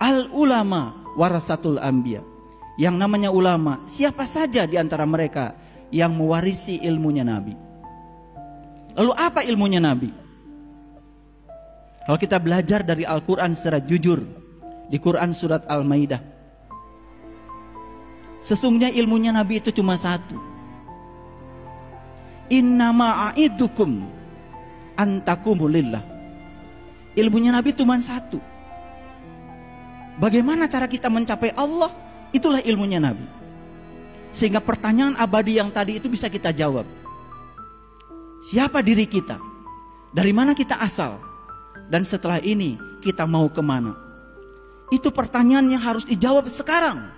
Al ulama warasatul anbiya. Yang namanya ulama, siapa saja di antara mereka yang mewarisi ilmunya Nabi. Lalu apa ilmunya Nabi? Kalau kita belajar dari Al-Quran secara jujur, di Quran surat Al-Maidah, sesungguhnya ilmunya Nabi itu cuma satu. Innama a'idukum antakumulillah. Ilmunya Nabi cuma satu. Bagaimana cara kita mencapai Allah? Itulah ilmunya Nabi. Sehingga pertanyaan abadi yang tadi itu bisa kita jawab. Siapa diri kita? Dari mana kita asal? Dan setelah ini kita mau kemana? Itu pertanyaan yang harus dijawab sekarang.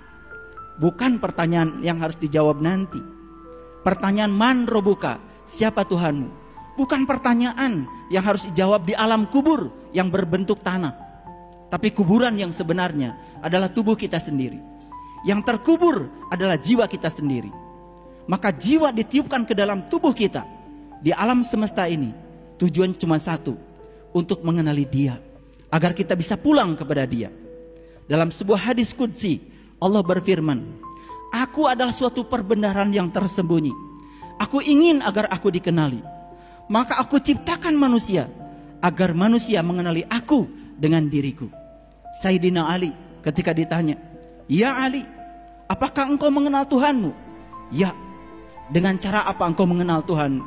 Bukan pertanyaan yang harus dijawab nanti. Pertanyaan man robuka, siapa Tuhanmu? Bukan pertanyaan yang harus dijawab di alam kubur yang berbentuk tanah. Tapi kuburan yang sebenarnya adalah tubuh kita sendiri. Yang terkubur adalah jiwa kita sendiri. Maka jiwa ditiupkan ke dalam tubuh kita. Di alam semesta ini tujuan cuma satu, untuk mengenali Dia, agar kita bisa pulang kepada Dia. Dalam sebuah hadis qudsi, Allah berfirman, aku adalah suatu perbendaharaan yang tersembunyi. Aku ingin agar aku dikenali. Maka aku ciptakan manusia, agar manusia mengenali aku dengan diriku. Sayyidina Ali ketika ditanya, ya Ali, apakah engkau mengenal Tuhanmu? Ya. Dengan cara apa engkau mengenal Tuhan?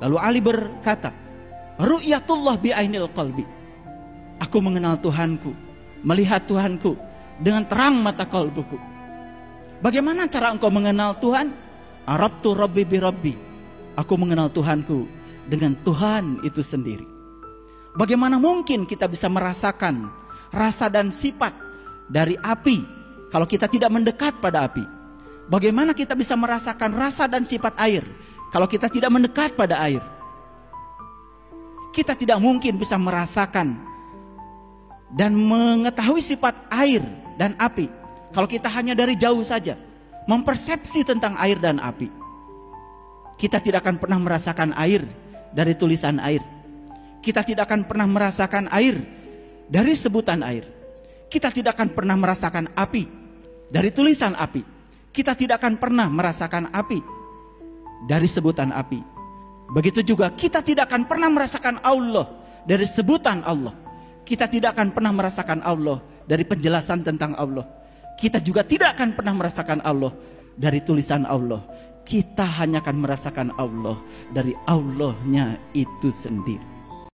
Lalu Ali berkata, ru'yatullah bi'ainil qalbi. Aku mengenal Tuhanku, melihat Tuhanku dengan terang mata kalbuku. Bagaimana cara engkau mengenal Tuhan? Arabtu rabbi bi rabbi. Aku mengenal Tuhanku dengan Tuhan itu sendiri. Bagaimana mungkin kita bisa merasakan rasa dan sifat dari api kalau kita tidak mendekat pada api? Bagaimana kita bisa merasakan rasa dan sifat air kalau kita tidak mendekat pada air? Kita tidak mungkin bisa merasakan dan mengetahui sifat air dan api kalau kita hanya dari jauh saja mempersepsi tentang air dan api. Kita tidak akan pernah merasakan air dari tulisan air. Kita tidak akan pernah merasakan air dari sebutan air. Kita tidak akan pernah merasakan api dari tulisan api. Kita tidak akan pernah merasakan api dari sebutan api. Begitu juga kita tidak akan pernah merasakan Allah dari sebutan Allah. Kita tidak akan pernah merasakan Allah dari penjelasan tentang Allah. Kita juga tidak akan pernah merasakan Allah dari tulisan Allah. Kita hanya akan merasakan Allah dari Allahnya itu sendiri.